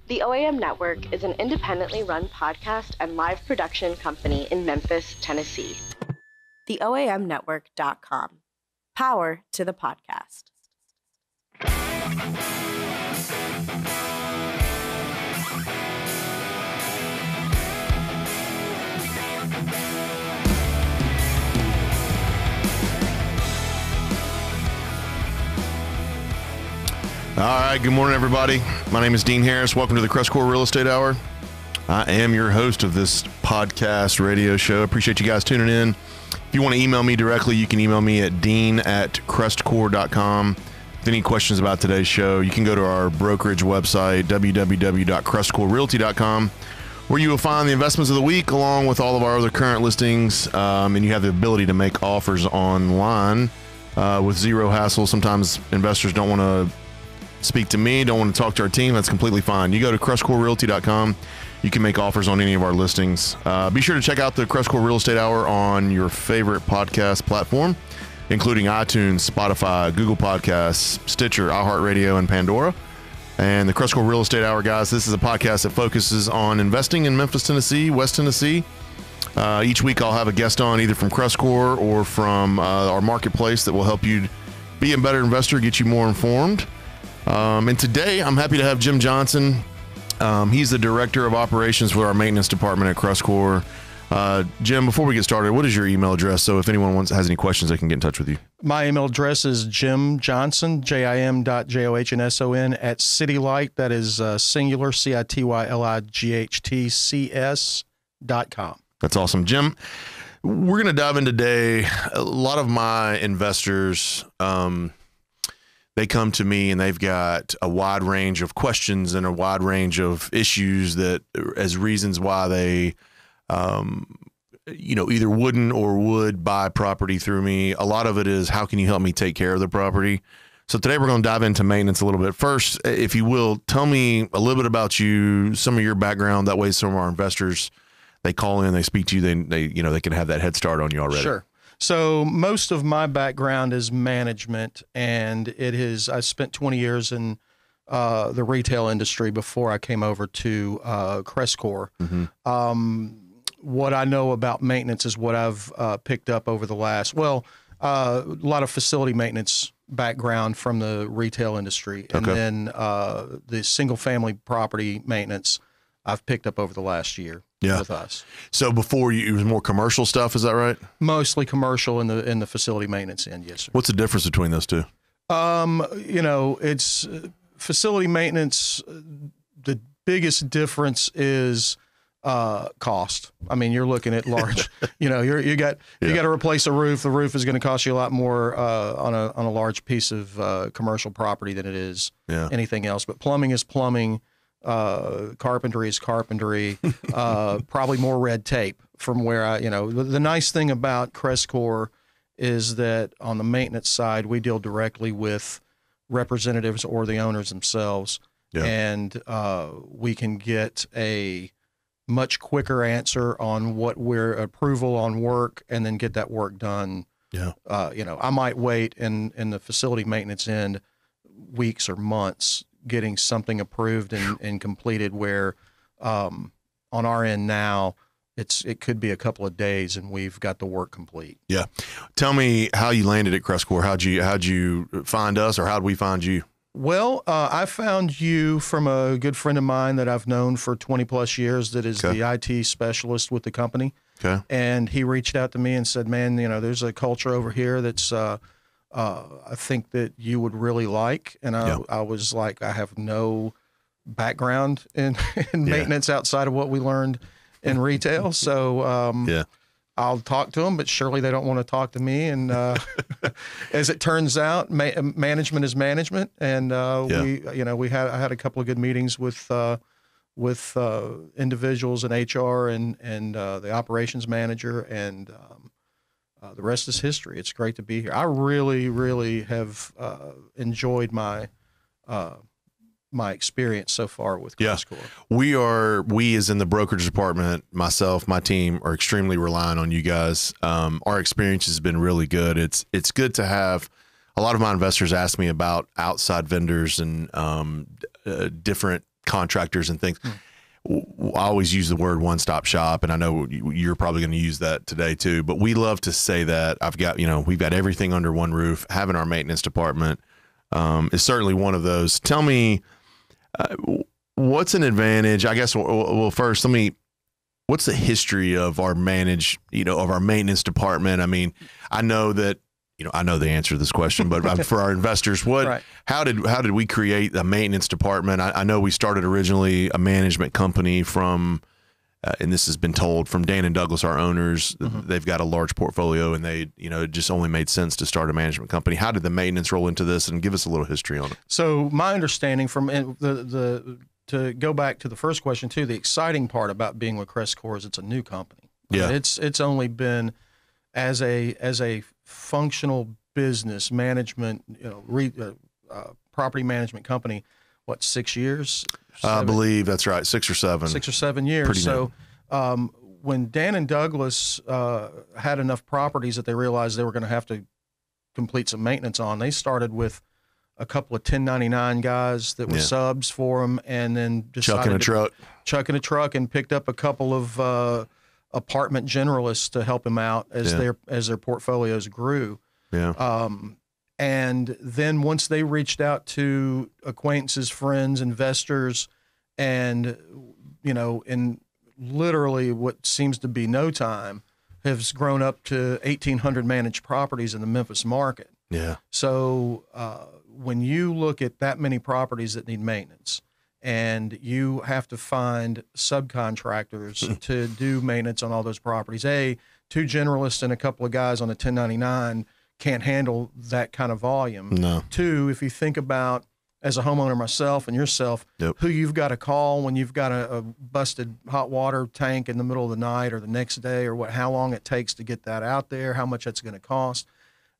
The OAM Network is an independently run podcast and live production company in Memphis, Tennessee. TheOAMNetwork.com. Power to the podcast. All right, good morning, everybody. My name is Dean Harris. Welcome to the Crestcore Real Estate Hour. I am your host of this podcast radio show. Appreciate you guys tuning in. If you want to email me directly, you can email me at dean@crestcore.com. If any questions about today's show, you can go to our brokerage website, www.crestcorerealty.com, where you will find the investments of the week along with all of our other current listings, and you have the ability to make offers online with zero hassle. Sometimes investors don't want to speak to me, don't want to talk to our team. That's completely fine. You go to crestcorerealty.com. You can make offers on any of our listings. Be sure to check out the Crestcore Real Estate Hour on your favorite podcast platform, including iTunes, Spotify, Google Podcasts, Stitcher, iHeartRadio, and Pandora. And the Crestcore Real Estate Hour, guys, this is a podcast that focuses on investing in Memphis, Tennessee, West Tennessee. Each week I'll have a guest on either from Crestcore or from our marketplace that will help you be a better investor, get you more informed. And today I'm happy to have Jim Johnson. He's the director of operations for our maintenance department at Crestcore. Jim, before we get started, what is your email address? So if anyone has any questions, they can get in touch with you. My email address is jimjohnson, JIM.JOHNSON at CityLight. That is singular, CITYLIGHTCS.com. That's awesome. Jim, we're going to dive in today. A lot of my investors, they come to me and they've got a wide range of questions and a wide range of issues that as reasons why they, either wouldn't or would buy property through me. A lot of it is, how can you help me take care of the property? So today we're going to dive into maintenance a little bit. First, if you will, tell me a little bit about you, some of your background. That way some of our investors, they call in, they speak to you, they can have that head start on you already. Sure. So most of my background is management, and I spent 20 years in the retail industry before I came over to Crestcore. Mm-hmm. What I know about maintenance is what I've picked up over the last, a lot of facility maintenance background from the retail industry. And then the single family property maintenance I've picked up over the last year. Yeah. With us. So before it was more commercial stuff, is that right? Mostly commercial in the facility maintenance end, yes, sir. What's the difference between those two? It's facility maintenance. The biggest difference is cost. I mean, you're looking at large. you got to replace a roof. The roof is going to cost you a lot more on a large piece of commercial property than it is anything else. But plumbing is plumbing. Carpentry is carpentry, probably more red tape from where the nice thing about Crestcore is that on the maintenance side, we deal directly with representatives or the owners themselves. Yeah. And we can get a much quicker answer on what we're approval on work and then get that work done. Yeah. I might wait in the facility maintenance end weeks or months getting something approved and completed, where on our end now it could be a couple of days and we've got the work complete. Yeah. Tell me how you landed at Crestcore. How'd you find us, or how'd we find you? Well, I found you from a good friend of mine that I've known for 20 plus years that is the IT specialist with the company. Okay. And he reached out to me and said, man, there's a culture over here that's I think that you would really like. And I was like, I have no background in maintenance outside of what we learned in retail. So I'll talk to them, but surely they don't want to talk to me. And as it turns out, management is management. And I had a couple of good meetings with individuals in HR and the operations manager, and the rest is history. It's great to be here. I really, really have enjoyed my experience so far with Crestcore. We as in the brokerage department, myself, my team are extremely reliant on you guys. Our experience has been really good. It's good to have. A lot of my investors ask me about outside vendors and different contractors and things. I always use the word one-stop shop, and I know you're probably going to use that today too, but we love to say that we've got everything under one roof. Having our maintenance department is certainly one of those. Tell me, what's an advantage? I guess, well, first, what's the history of our maintenance department? I mean, I know that, I know the answer to this question, but for our investors, how did we create a maintenance department? I know we started originally a management company from, and this has been told, from Dan and Douglas, our owners. They've got a large portfolio, and it just only made sense to start a management company. How did the maintenance roll into this? And give us a little history on it. So my understanding from to go back to the first question too, the exciting part about being with Crestcore is it's a new company. Yeah, it's only been as a functional business management, property management company, 6 years? I believe that's right, 6 or 7. 6 or 7 years. Pretty so when Dan and Douglas had enough properties that they realized they were going to have to complete some maintenance on, they started with a couple of 1099 guys that were subs for them, and then decided chucking a truck and picked up a couple of apartment generalists to help him out as their portfolios grew. Yeah. And then once they reached out to acquaintances, friends, investors, and in literally what seems to be no time, has grown up to 1,800 managed properties in the Memphis market. Yeah. So when you look at that many properties that need maintenance, and you have to find subcontractors to do maintenance on all those properties. 2 generalists and a couple of guys on a 1099 can't handle that kind of volume. No. 2, if you think about, as a homeowner myself and yourself, who you've got to call when you've got a busted hot water tank in the middle of the night or the next day, or how long it takes to get that out there, how much that's going to cost.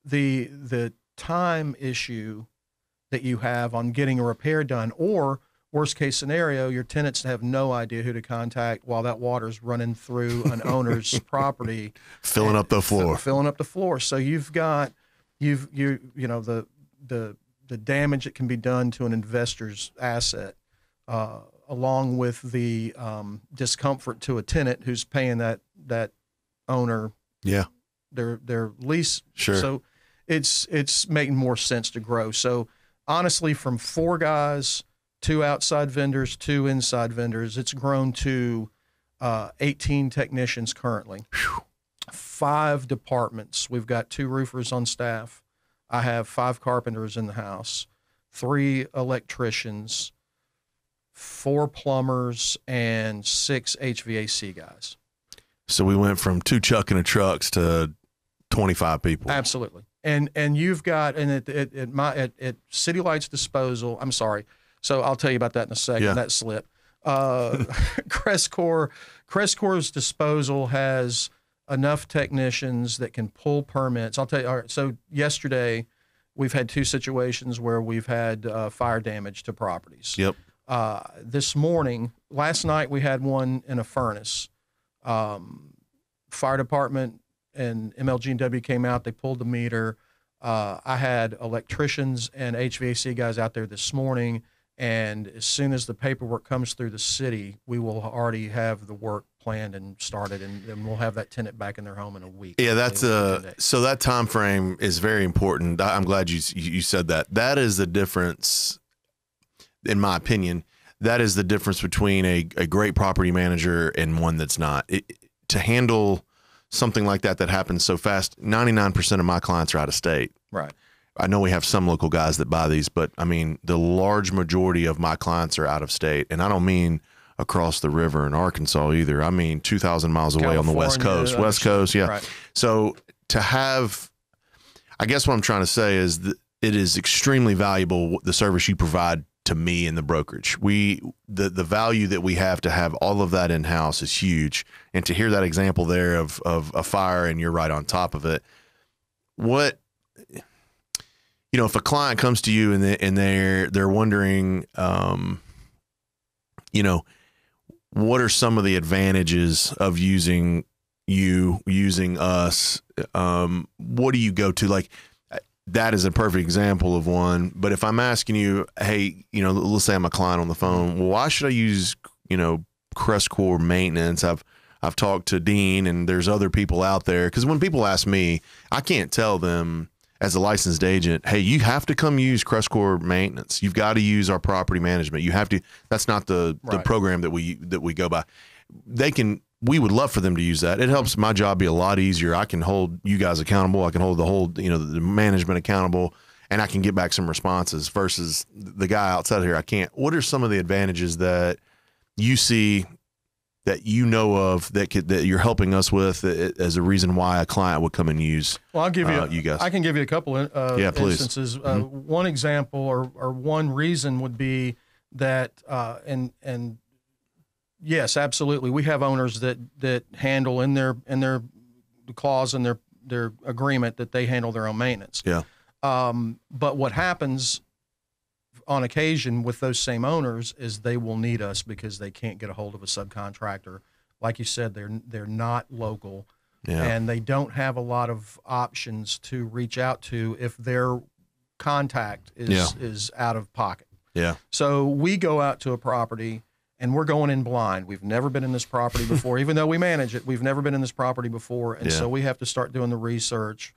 The time issue that you have on getting a repair done, or worst case scenario, your tenants have no idea who to contact while that water's running through an owner's property, filling up the floor. So you've got the damage that can be done to an investor's asset, along with the discomfort to a tenant who's paying that owner their lease. Sure. So it's making more sense to grow. So honestly, from 4 guys, 2 outside vendors, 2 inside vendors, it's grown to 18 technicians currently. Whew. 5 departments. We've got 2 roofers on staff. I have 5 carpenters in the house, 3 electricians, 4 plumbers, and 6 HVAC guys. So we went from 2 chucking a trucks to 25 people. Absolutely. And you've got, and at City Lights Disposal, I'm sorry, so I'll tell you about that in a second. That slip. Crestcore's disposal has enough technicians that can pull permits. I'll tell you. All right, so yesterday, we've had 2 situations where we've had fire damage to properties. Yep. Last night we had one in a furnace. Fire department and MLG&W came out. They pulled the meter. I had electricians and HVAC guys out there this morning. And as soon as the paperwork comes through the city, we will already have the work planned and started, and we'll have that tenant back in their home in a week. Yeah, that's so that time frame is very important. I'm glad you said that. That is the difference, in my opinion. That is the difference between a great property manager and one that's not. To handle something like that happens so fast. 99% of my clients are out of state. Right. I know we have some local guys that buy these, but I mean, the large majority of my clients are out of state. And I don't mean across the river in Arkansas either. I mean, 2,000 miles away on the West Coast. West Coast, yeah. Right. So to have, I guess what I'm trying to say is that it is extremely valuable, the service you provide to me in the brokerage. The value that we have to have all of that in-house is huge. And to hear that example there of a fire and you're right on top of it, if a client comes to you and they're wondering, what are some of the advantages of using us? What do you go to? Like, that is a perfect example of one. But if I'm asking you, hey, let's say I'm a client on the phone, well, why should I use, Crestcore maintenance? I've talked to Dean, and there's other people out there. Because when people ask me, I can't tell them as a licensed agent, hey, you have to come use Crestcore maintenance. You've got to use our property management. You have to. That's not the program that we go by. We would love for them to use that. It helps my job be a lot easier. I can hold you guys accountable. I can hold the whole, the management accountable, and I can get back some responses versus the guy outside here. I can't. What are some of the advantages that you see that you know of that you're helping us with as a reason why a client would come and use? Well, I'll give you you guys. I can give you a couple instances. One example or one reason would be that and yes, absolutely. We have owners that handle in their clause in their agreement that they handle their own maintenance. Yeah. But what happens on occasion with those same owners is they will need us because they can't get a hold of a subcontractor. Like you said, they're not local, and they don't have a lot of options to reach out to if their contact is out of pocket. Yeah. So we go out to a property. And we're going in blind. We've never been in this property before, even though we manage it. We've never been in this property before, and so we have to start doing the research.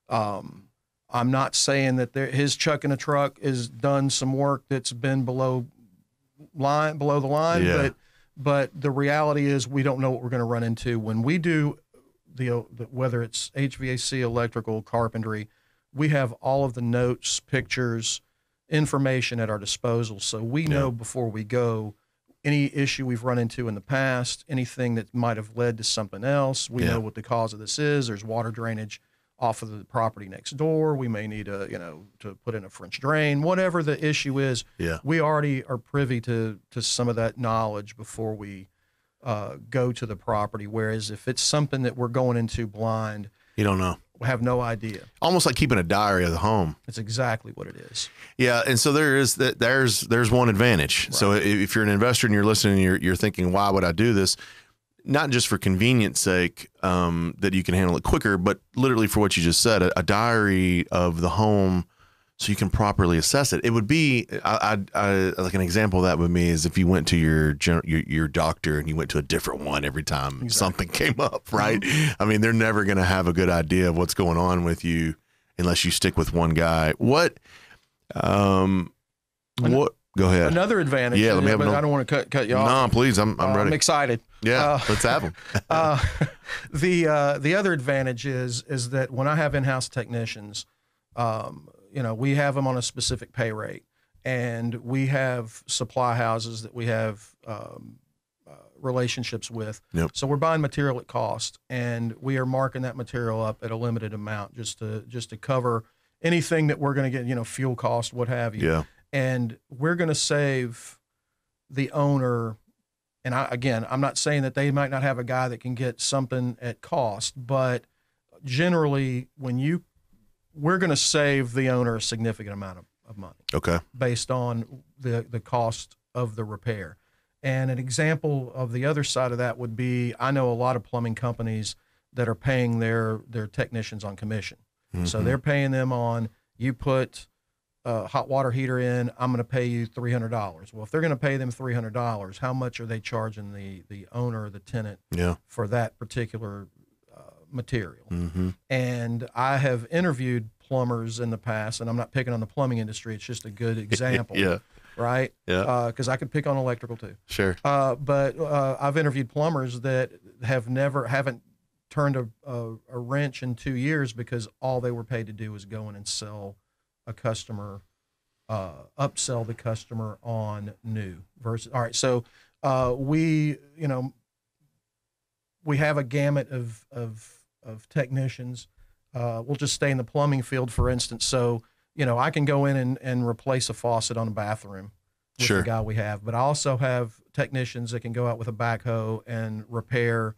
I'm not saying that his chuck in a truck has done some work that's been below the line, but the reality is we don't know what we're going to run into when we do whether it's HVAC, electrical, carpentry. We have all of the notes, pictures, information at our disposal, so we know before we go. Any issue we've run into in the past, anything that might have led to something else, we know what the cause of this is. There's water drainage off of the property next door. We may need to put in a French drain, whatever the issue is. Yeah. We already are privy to some of that knowledge before we go to the property. Whereas if it's something that we're going into blind, you don't know. We have no idea. Almost like keeping a diary of the home. It's exactly what it is. Yeah, and so there's one advantage. Right. So if you're an investor and you're listening, you're thinking, why would I do this? Not just for convenience sake, that you can handle it quicker, but literally for what you just said, a diary of the home, so you can properly assess it. It would be, I like an example of that with me is if you went to your doctor and you went to a different one every time something came up, right? Mm-hmm. I mean, they're never going to have a good idea of what's going on with you unless you stick with one guy. What? Go ahead. Another advantage. Yeah, let me have I don't want to cut you off. No, please. I'm ready. I'm excited. Yeah, let's have them. The other advantage is that when I have in-house technicians, we have them on a specific pay rate, and we have supply houses that we have relationships with. Yep. So we're buying material at cost, and we are marking that material up at a limited amount just to cover anything that we're going to get, fuel cost, what have you. Yeah. And we're going to save the owner. And I'm not saying that they might not have a guy that can get something at cost, but generally we're going to save the owner a significant amount of money. Okay. Based on the cost of the repair. And an example of the other side of that would be, I know a lot of plumbing companies that are paying their technicians on commission. Mm-hmm. So they're paying them on, you put a hot water heater in, I'm going to pay you $300. Well, if they're going to pay them $300, how much are they charging the owner or the tenant for that particular material? Mm-hmm. And I have interviewed plumbers in the past, and I'm not picking on the plumbing industry. It's just a good example. Yeah. Right? Yeah. Because I could pick on electrical too. Sure. But I've interviewed plumbers that haven't turned a wrench in 2 years because all they were paid to do was go in and sell a customer, upsell the customer on new versus. All right. So we have a gamut of technicians. We'll just stay in the plumbing field, for instance. So, I can go in and replace a faucet on a bathroom with the guy we have. But I also have technicians that can go out with a backhoe and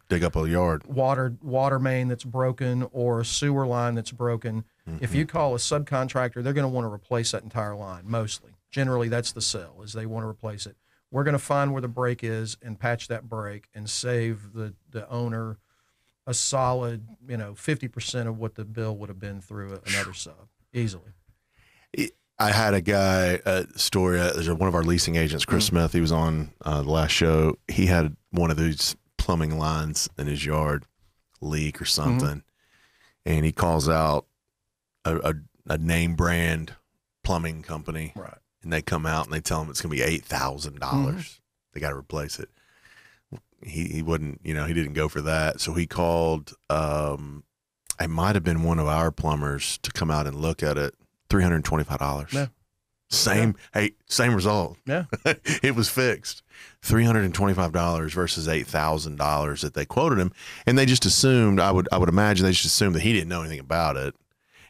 dig up a yard, water main that's broken or a sewer line that's broken. Mm-hmm. If you call a subcontractor, they're going to want to replace that entire line. Mostly, generally, that's the sell, is they want to replace it. We're going to find where the break is and patch that break and save the owner a solid, 50% of what the bill would have been through another sub. Easily. I had a guy, story, there's one of our leasing agents, Chris Smith, he was on the last show. He had one of these plumbing lines in his yard leak or something. And he calls out a name brand plumbing company. Right. And they come out and they tell him it's going to be $8,000. They got to replace it. He wouldn't, he didn't go for that. So he called, it might have been one of our plumbers to come out and look at it. $325. Yeah. Same result. Yeah. It was fixed. $325 versus $8,000 that they quoted him. And they just assumed, I would imagine they just assumed that he didn't know anything about it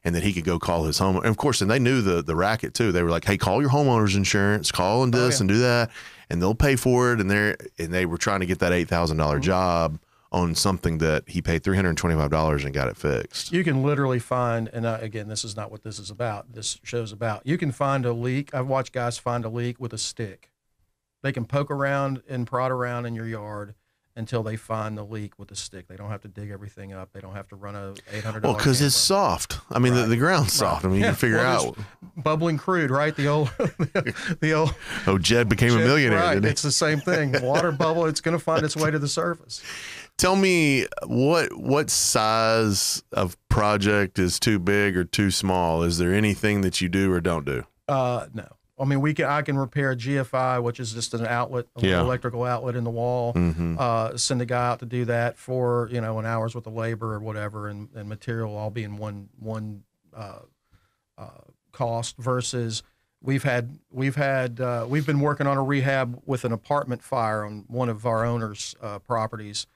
and that he could go call his home. And of course, and they knew the racket too. They were like, hey, call your homeowner's insurance, call and this and do that, and they'll pay for it. And they were trying to get that $8,000 job on something that he paid $325 and got it fixed. You can literally find, and again, this is not what this is about. This show's about. You can find a leak. I've watched guys find a leak with a stick. They can poke around and prod around in your yard until they find the leak with a stick. They don't have to dig everything up. They don't have to run a $800. Well, because it's soft. I mean, the ground's soft. I mean, you can figure out. Bubbling crude, right? The old. Oh, Jed became a millionaire. Right. Didn't he? It's the same thing. Water bubble. It's going to find its way to the surface. Tell me what size of project is too big or too small? Is there anything that you do or don't do? No. I mean, I can repair a GFI, which is just an outlet, electrical outlet in the wall. Send a guy out to do that for an hour's worth of labor or whatever, and material all being one cost. Versus we've been working on a rehab with an apartment fire on one of our owners' properties.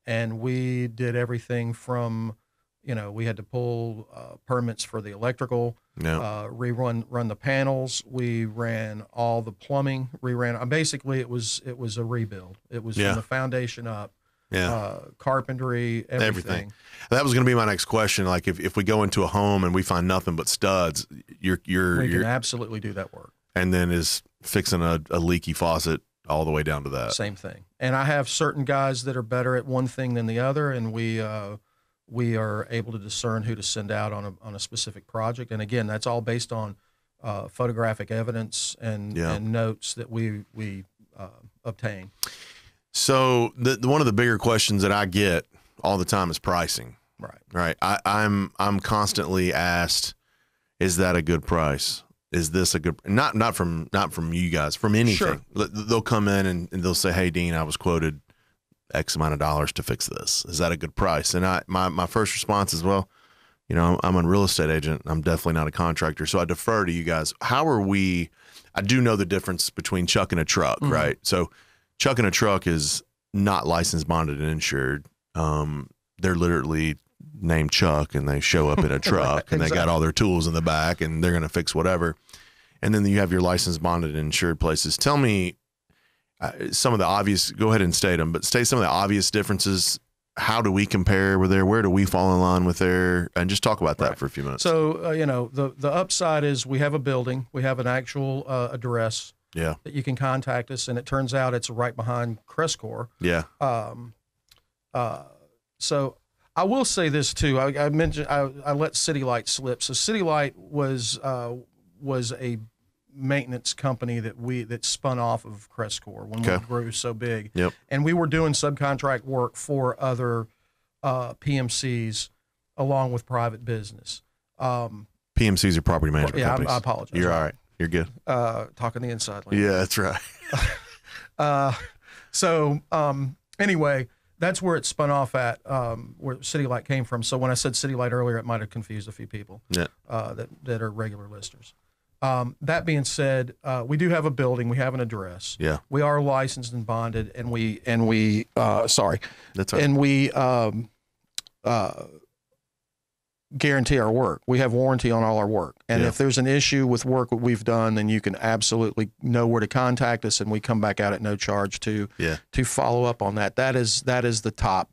And we did everything from, we had to pull permits for the electrical, run the panels. We ran all the plumbing. Basically, it was a rebuild. It was from the foundation up. Carpentry, everything. That was going to be my next question. Like if we go into a home and we find nothing but studs, we can absolutely do that work. And then is fixing a leaky faucet all the way down to that. Same thing. And I have certain guys that are better at one thing than the other, and we are able to discern who to send out on a specific project. And again, that's all based on photographic evidence and notes that we obtain. So one of the bigger questions that I get all the time is pricing. Right. I'm constantly asked, is that a good price? Is this a good, not from you guys, from anything. Sure. They'll come in and they'll say, hey, Dean, I was quoted X amount of dollars to fix this. Is that a good price? And my first response is, well, I'm a real estate agent. I'm definitely not a contractor. So I defer to you guys. I do know the difference between chucking a truck, right? So chucking a truck is not licensed, bonded, and insured. They're literally named Chuck and they show up in a truck and they got all their tools in the back and they're going to fix whatever. And then you have your licensed, bonded, and insured places. Tell me some of the obvious, go ahead and state them, but state some of the obvious differences. How do we compare with there? Where do we fall in line with there? And just talk about that for a few minutes. So, the upside is we have a building, we have an actual address that you can contact us. And it turns out it's right behind Crestcore. Yeah. So I will say this too. I mentioned I let City Light slip. So City Light was a maintenance company that spun off of Crestcore when we grew so big. Yep. And we were doing subcontract work for other PMCs along with private business. PMCs are property management companies. I apologize. You're all right. You're good. Talking the inside language. Yeah, that's right. Anyway, that's where it spun off at, where City Light came from. So when I said City Light earlier, it might have confused a few people that are regular listeners. That being said, we do have a building. We have an address. Yeah. We are licensed and bonded, and we sorry. That's right. And we guarantee our work. We have warranty on all our work. And if there's an issue with work that we've done, then you can absolutely know where to contact us, and we come back out at no charge to follow up on that. That is the top.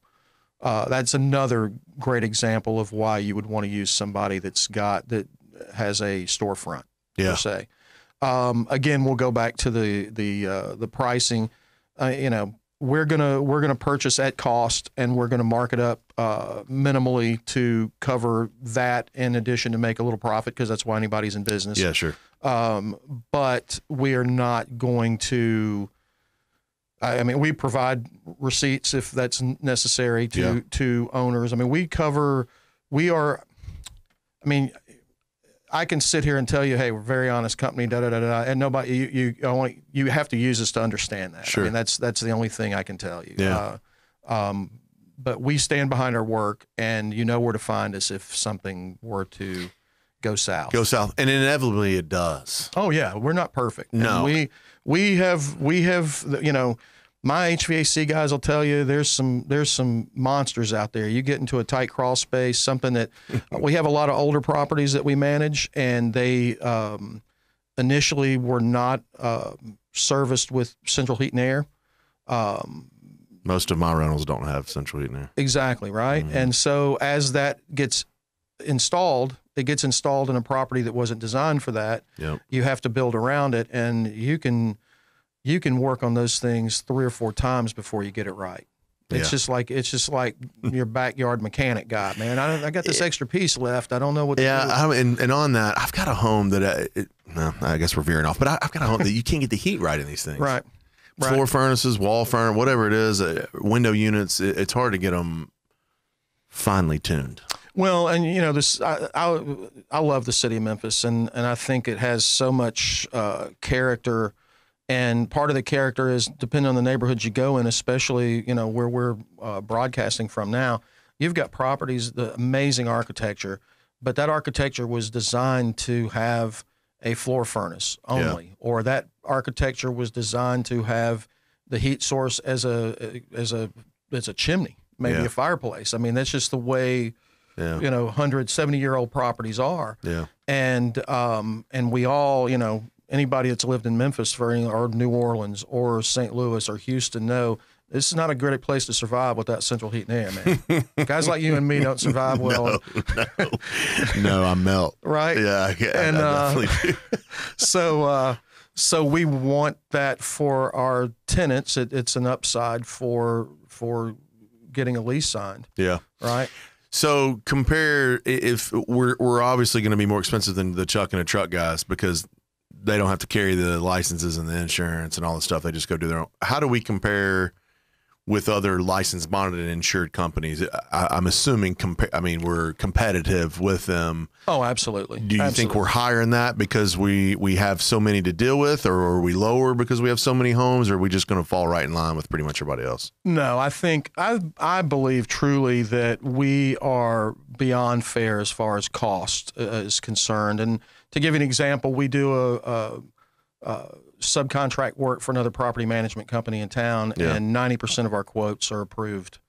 That's another great example of why you would want to use somebody that has a storefront. Per se. Again, we'll go back to the pricing. we're gonna purchase at cost, and we're gonna mark it up minimally to cover that, in addition to make a little profit, because that's why anybody's in business. Yeah, sure. But we are not going to. I mean, we provide receipts if that's necessary to owners. I mean, I can sit here and tell you, hey, we're a very honest company, and nobody, you have to use us to understand that. Sure. I mean, that's the only thing I can tell you. Yeah. But we stand behind our work, and you know where to find us if something were to go south. And inevitably it does. Oh yeah, we're not perfect. No. And we have my HVAC guys will tell you there's some monsters out there. You get into a tight crawl space, something that we have a lot of older properties that we manage, and they initially were not serviced with central heat and air. Most of my rentals don't have central heat and air. Exactly, right? Mm-hmm. And so as that gets installed, it gets installed in a property that wasn't designed for that. Yep. You have to build around it, and you can work on those things 3 or 4 times before you get it right. It's just like your backyard mechanic guy, man. I got this extra piece left. I don't know what to do. And on that, I've got a home that I guess we're veering off, but I've got a home that you can't get the heat right in these things. Right. Floor furnaces, wall furnace, whatever it is, window units. It's hard to get them finely tuned. Well, and this, I love the city of Memphis, and I think it has so much character. And part of the character is, depending on the neighborhoods you go in, especially where we're broadcasting from now, you've got properties, the amazing architecture, but that architecture was designed to have a floor furnace only, or that architecture was designed to have the heat source as a chimney, maybe a fireplace. I mean, that's just the way 170-year-old properties are. Yeah. And we all, anybody that's lived in Memphis or New Orleans or St. Louis or Houston know this is not a great place to survive without central heat and air, man. Guys like you and me don't survive well. No, I melt. Right? Yeah, and I definitely do. So we want that for our tenants. It's an upside for getting a lease signed. Yeah. Right. So compare, if we're obviously going to be more expensive than the Chuck and a Truck guys, because they don't have to carry the licenses and the insurance and all the stuff. They just go do their own. How do we compare with other licensed, bonded, and insured companies? I'm assuming we're competitive with them. Oh, absolutely. Do you think we're higher in that because we have so many to deal with, or are we lower because we have so many homes, or are we just going to fall right in line with pretty much everybody else? No, I believe truly that we are beyond fair as far as cost is concerned. And to give you an example, we do a subcontract work for another property management company in town, and 90% of our quotes are approved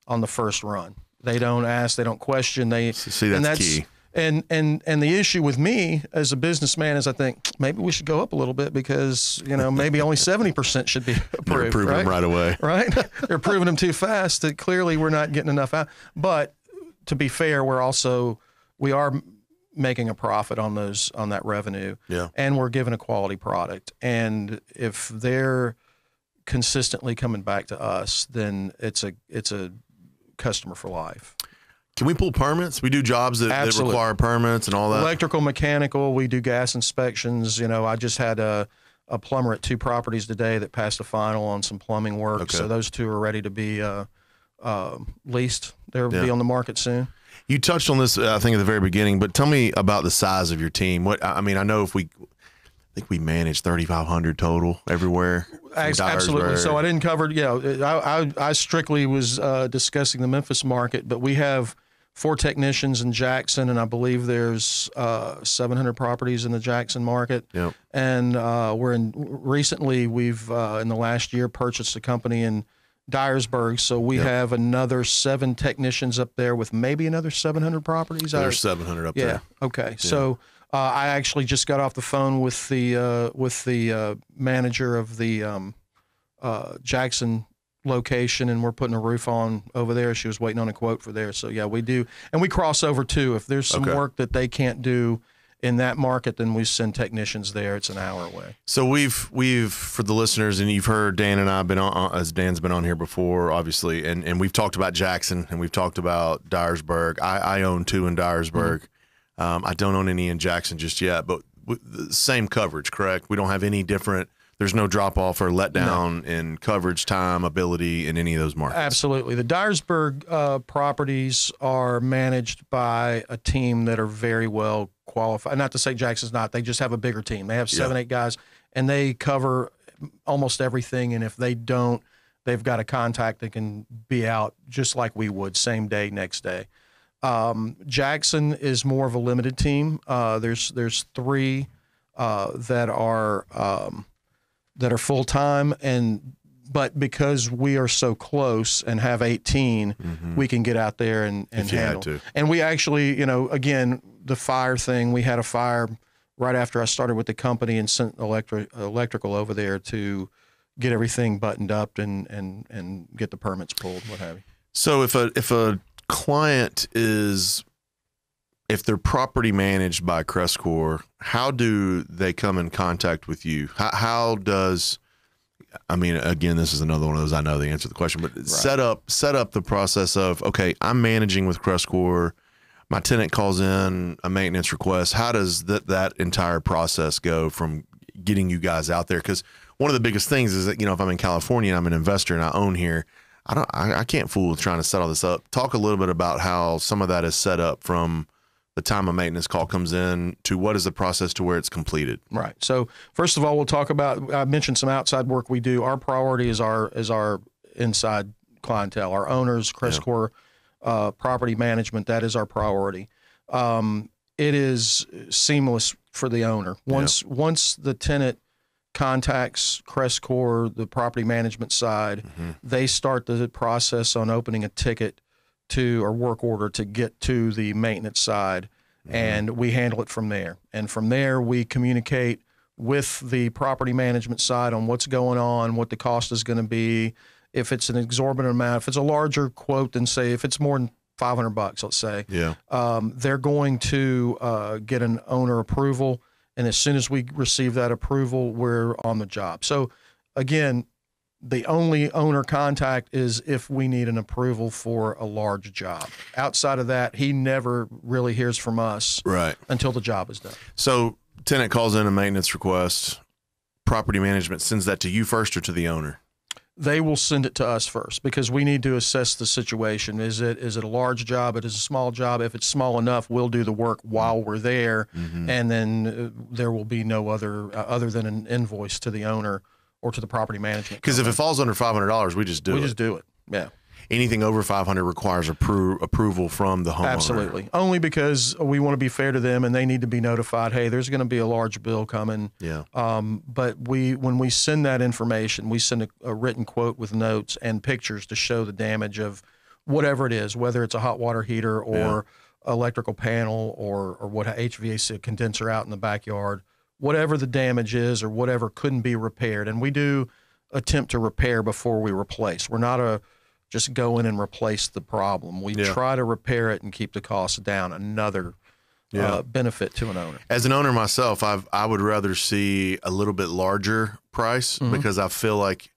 on the first run. They don't ask, they don't question. That's key. And the issue with me as a businessman is I think maybe we should go up a little bit because maybe only 70% should be approved. They're approving them right away. Right? They're approving them too fast. That clearly we're not getting enough out. But to be fair, we are making a profit on that revenue, and we're giving a quality product. And if they're consistently coming back to us, then it's a customer for life. Can we pull permits? We do jobs that require permits and all that. Electrical, mechanical. We do gas inspections. I just had a plumber at 2 properties today that passed a final on some plumbing work. Okay. So those 2 are ready to be leased. They'll be on the market soon. You touched on this, I think, at the very beginning, but tell me about the size of your team. I know I think we manage 3,500 total everywhere. Absolutely. So I didn't cover. I strictly was discussing the Memphis market, but we have 4 technicians in Jackson, and I believe there's 700 properties in the Jackson market. Yep. And recently we've in the last year purchased a company in Dyersburg, so we have another 7 technicians up there with maybe another 700 properties. There's 700 up there. Okay. Yeah. So I actually just got off the phone with the manager of the Jackson location, and we're putting a roof on over there. She was waiting on a quote for there. So yeah, we do, and we cross over too. If there's some work that they can't do in that market, then we send technicians there. It's an hour away. So we've for the listeners, and you've heard Dan and I have been on, as Dan's been on here before, obviously, and we've talked about Jackson and we've talked about Dyersburg. I own 2 in Dyersburg. I don't own any in Jackson just yet, but the same coverage, correct? We don't have any different. There's no drop off or letdown in coverage, time, ability in any of those markets. Absolutely. The Dyersburg properties are managed by a team that are very well qualified. Not to say Jackson's not. They just have a bigger team. They have 7-8 guys, and they cover almost everything. And if they don't, they've got a contact that can be out just like we would, same day, next day. Jackson is more of a limited team. There's 3 that are full time, but because we are so close and have 18, we can get out there and handle. And we actually, again, the fire thing. We had a fire right after I started with the company and sent electrical over there to get everything buttoned up and get the permits pulled, what have you. So if a client if they're property managed by Crestcore, how do they come in contact with you? How does, I mean, again, this is another one of those, I know the answer to the question, but set up the process of, okay, I'm managing with Crestcore. My tenant calls in a maintenance request. How does that entire process go from getting you guys out there? Because one of the biggest things is that, if I'm in California and I'm an investor and I own here, I can't fool with trying to set all this up. Talk a little bit about how some of that is set up from the time a maintenance call comes in to what is the process to where it's completed. Right. So first of all, we'll talk about, I mentioned some outside work we do. Our priority is our inside clientele, our owners, Crestcore property management. That is our priority. It is seamless for the owner. Once the tenant contacts Crestcore, the property management side, they start the process on opening a ticket or work order to get to the maintenance side, and we handle it from there. And from there, we communicate with the property management side on what's going on, what the cost is going to be. If it's an exorbitant amount, if it's a larger quote than, say, if it's more than $500, let's say, they're going to get an owner approval. And as soon as we receive that approval, we're on the job. So again, the only owner contact is if we need an approval for a large job. Outside of that, he never really hears from us until the job is done. So tenant calls in a maintenance request. Property management sends that to you first or to the owner? They will send it to us first because we need to assess the situation. Is it a large job? It is a small job. If it's small enough, we'll do the work while we're there, and then there will be no other than an invoice to the owner or to the property management. Because if it falls under $500, we just do it. We just do it. Yeah. Anything over $500 requires approval from the homeowner. Absolutely. Only because we want to be fair to them, and they need to be notified, hey, there's going to be a large bill coming. Yeah. But when we send that information, we send a written quote with notes and pictures to show the damage of whatever it is, whether it's a hot water heater or electrical panel or what HVAC condenser out in the backyard, whatever the damage is or whatever couldn't be repaired. And we do attempt to repair before we replace. We're not just go in and replace the problem. We try to repair it and keep the costs down. Another benefit to an owner. As an owner myself, I would rather see a little bit larger price because I feel like,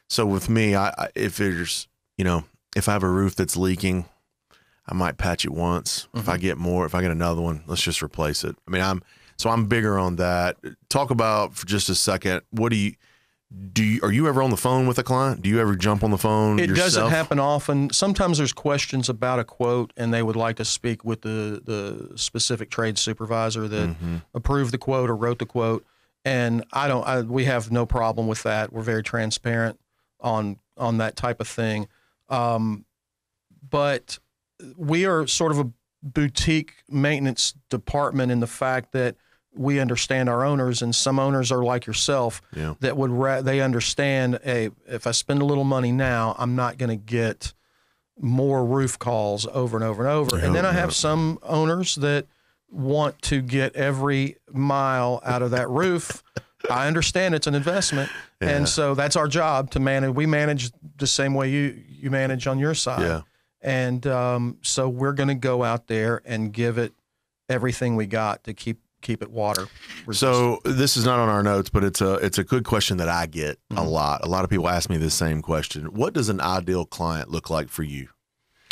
so with me, if I have a roof that's leaking, I might patch it once. If I get another one, let's just replace it. I mean, I'm bigger on that. Talk about for just a second. Are you ever on the phone with a client? Do you ever jump on the phone yourself? It doesn't happen often. Sometimes there's questions about a quote, and they would like to speak with the specific trade supervisor that approved the quote or wrote the quote. And we have no problem with that. We're very transparent on that type of thing. But we are sort of a boutique maintenance department in the fact that we understand our owners, and some owners are like yourself that they understand, hey, if I spend a little money now, I'm not going to get more roof calls over and over and over. And then I have some owners that want to get every mile out of that roof. I understand it's an investment, and so that's our job to manage. We manage the same way you manage on your side, and so we're going to go out there and give it everything we got to keep keep it water resistant. So this is not on our notes, but it's a good question that I get a lot. A lot of people ask me this same question. What does an ideal client look like for you?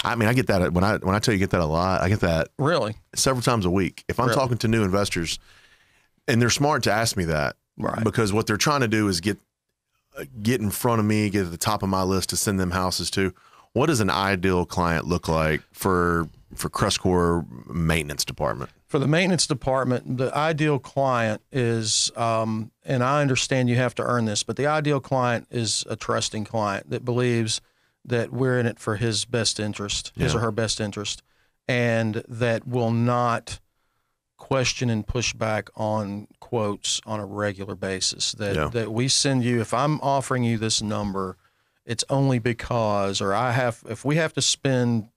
I mean, I get that when I tell you get that a lot. I get that really several times a week. If I'm talking to new investors, and they're smart to ask me that, right? Because what they're trying to do is get in front of me, get at the top of my list to send them houses to. What does an ideal client look like for Crestcore maintenance department? For the maintenance department, the ideal client is, and I understand you have to earn this, but the ideal client is a trusting client that believes that we're in it for his best interest, his or her best interest, and that will not question and push back on quotes on a regular basis. That we send you, if I'm offering you this number, it's only because, or if we have to spend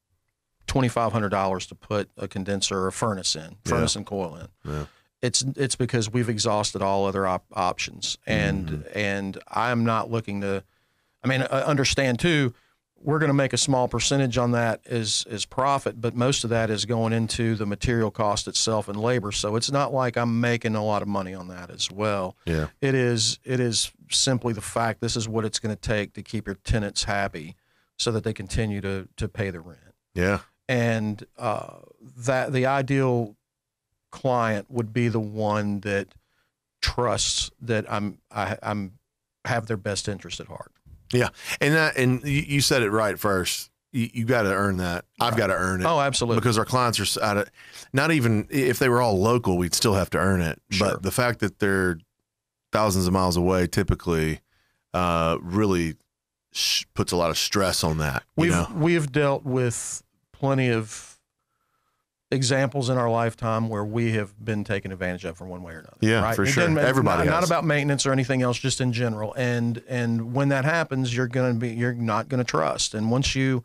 $2,500 to put a condenser or a furnace and coil in, it's because we've exhausted all other options. And I'm not looking to, understand too, we're going to make a small percentage on that as profit, but most of that is going into the material cost itself and labor. So it's not like I'm making a lot of money on that as well. Yeah. It is simply the fact this is what it's going to take to keep your tenants happy so that they continue to pay the rent. Yeah. And that the ideal client would be the one that trusts that I have their best interest at heart. Yeah, and you said it right first. You got to earn that. I've got to earn it. Oh, absolutely. Because our clients are out of, not even if they were all local, we'd still have to earn it. Sure. But the fact that they're thousands of miles away typically really puts a lot of stress on that. We've dealt with plenty of examples in our lifetime where we have been taken advantage of from one way or another. Yeah, right? for Again, sure. Everybody not has. about maintenance or anything else, just in general. And when that happens, you're not going to trust. And once you've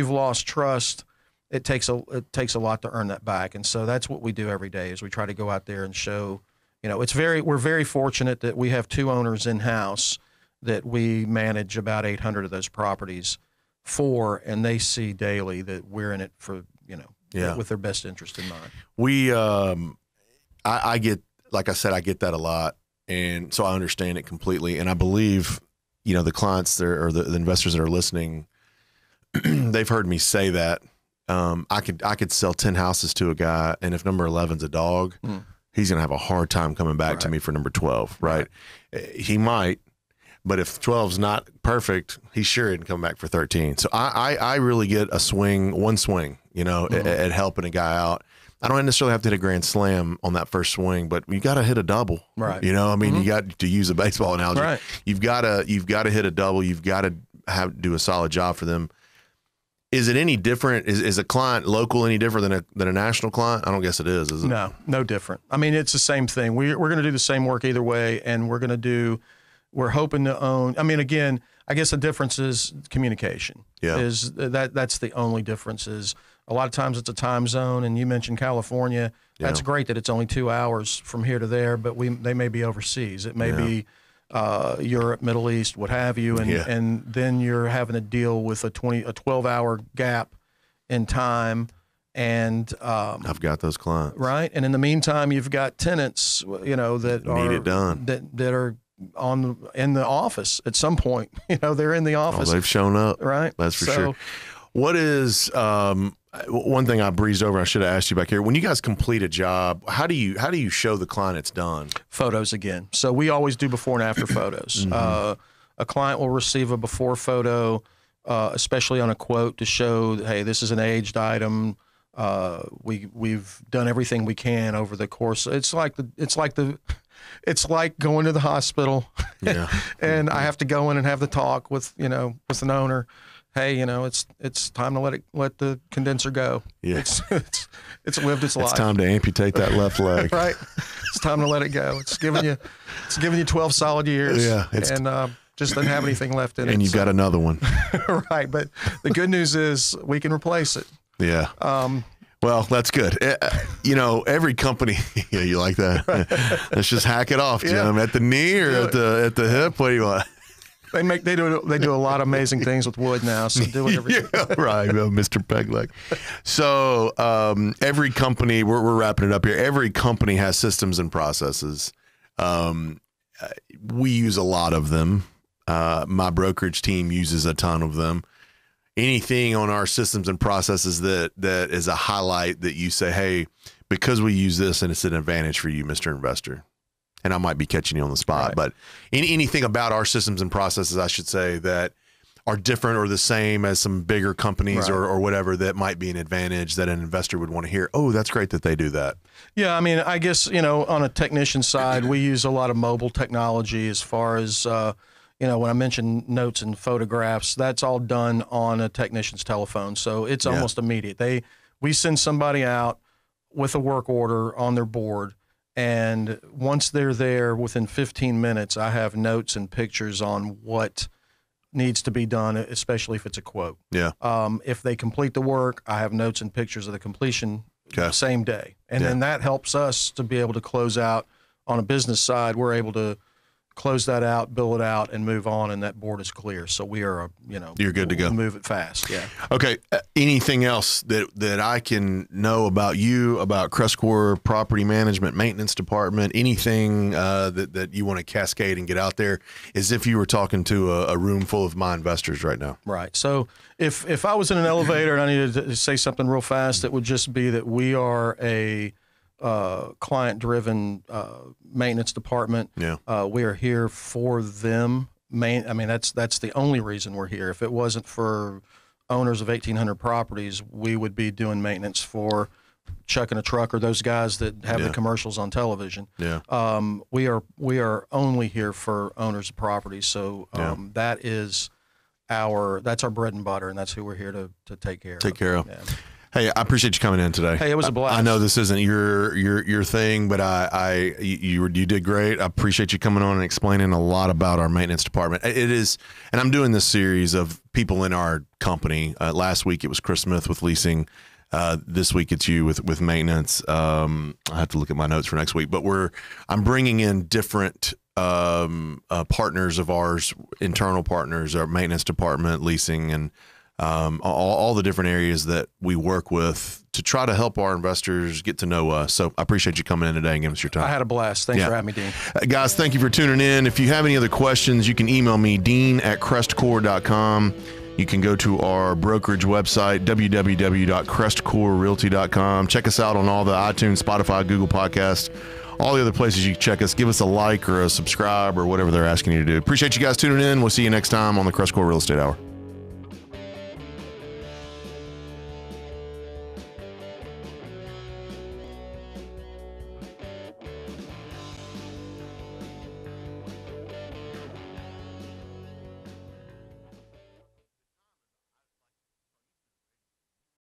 lost trust, it takes a lot to earn that back. And so that's what we do every day is we try to go out there and show, we're very fortunate that we have two owners in house that we manage about 800 of those properties for, and they see daily that we're in it for, with their best interest in mind. We, I get, like I said, I get that a lot. And so I understand it completely. And I believe, the clients there or the investors that are listening, they've heard me say that. I could sell 10 houses to a guy. And if number 11's a dog, he's going to have a hard time coming back to me for number 12. Right. He might, but if 12's not perfect, he's sure he can come back for 13. So I really get one swing, at helping a guy out. I don't necessarily have to hit a grand slam on that first swing, but you got to hit a double, right? You got to use a baseball analogy. Right. You've got to hit a double. You've got to do a solid job for them. Is it any different? Is a client local any different than a national client? I don't guess it is it? No different. It's the same thing. We're going to do the same work either way, and we're hoping to own. Again, I guess the difference is communication. Yeah. That's the only difference is a lot of times it's a time zone, and you mentioned California. That's great that it's only 2 hours from here to there, but they may be overseas. It may be Europe, Middle East, what have you, and then you're having to deal with a 12-hour gap in time. And I've got those clients, right. And in the meantime, you've got tenants, that need it done, that are in the office at some point. They're in the office. They've shown up, right? That's for sure. What is one thing I breezed over? I should have asked you back here. When you guys complete a job, how do you show the client it's done? Photos again. So we always do before and after photos. A client will receive a before photo, especially on a quote, to show, hey, this is an aged item. We've done everything we can over the course. It's like going to the hospital, and I have to go in and have the talk with an owner. Hey, it's time to let the condenser go. Yeah. It's lived its life. It's time to amputate that left leg. Right. It's time to let it go. It's giving you 12 solid years. Yeah. And just doesn't have anything left in it. And you've got another one. Right. But the good news is we can replace it. Yeah. Well, that's good. Every company, you like that? Let's just hack it off, Jim. At the knee or at the hip? What do you want? They do a lot of amazing things with wood now. So do whatever. Yeah, right, Mr. Pegleg. So every company, we're wrapping it up here. Every company has systems and processes. We use a lot of them. My brokerage team uses a ton of them. Anything on our systems and processes that is a highlight that you say, hey, because we use this and it's an advantage for you, Mr. Investor. And I might be catching you on the spot, Right. but anything about our systems and processes, I should say, that are different or the same as some bigger companies Right. or whatever that might be an advantage that an investor would want to hear. Oh, that's great that they do that. Yeah, I mean, I guess, on a technician side, we use a lot of mobile technology as far as, when I mentioned notes and photographs, that's all done on a technician's telephone. So it's almost immediate. We send somebody out with a work order on their board, and once they're there, within 15 minutes, I have notes and pictures on what needs to be done, especially if it's a quote. Yeah. If they complete the work, I have notes and pictures of the completion Okay. same day. And then that helps us to be able to close out on a business side. We're able to close that out, bill it out, and move on, and that board is clear. So we are, You're good to go. we move it fast. Yeah. Okay. Anything else that I can know about you, about Crestcore Property Management Maintenance Department? Anything that you want to cascade and get out there, as if you were talking to a room full of my investors right now? Right. So if I was in an elevator and I needed to say something real fast, it would just be that we are a client-driven maintenance department. Yeah. We are here for them. That's the only reason we're here. If it wasn't for owners of 1,800 properties, we would be doing maintenance for Chuck in a Truck or those guys that have the commercials on television. Yeah. We are only here for owners of properties. So that's our bread and butter, and that's who we're here to take care of. Yeah. Hey, I appreciate you coming in today. Hey, it was a blast. I know this isn't your thing, but you did great. I appreciate you coming on and explaining a lot about our maintenance department. It is, and I'm doing this series of people in our company. Last week it was Chris Smith with leasing. This week it's you with maintenance. I have to look at my notes for next week, but I'm bringing in different partners of ours, internal partners, our maintenance department, leasing, and all the different areas that we work with to try to help our investors get to know us. So I appreciate you coming in today and giving us your time. I had a blast. Thanks for having me, Dean. Guys, thank you for tuning in. If you have any other questions, you can email me, dean@crestcore.com. You can go to our brokerage website, www.crestcorerealty.com. Check us out on all the iTunes, Spotify, Google Podcasts, all the other places you can check us. Give us a like or a subscribe or whatever they're asking you to do. Appreciate you guys tuning in. We'll see you next time on the Crestcore Real Estate Hour.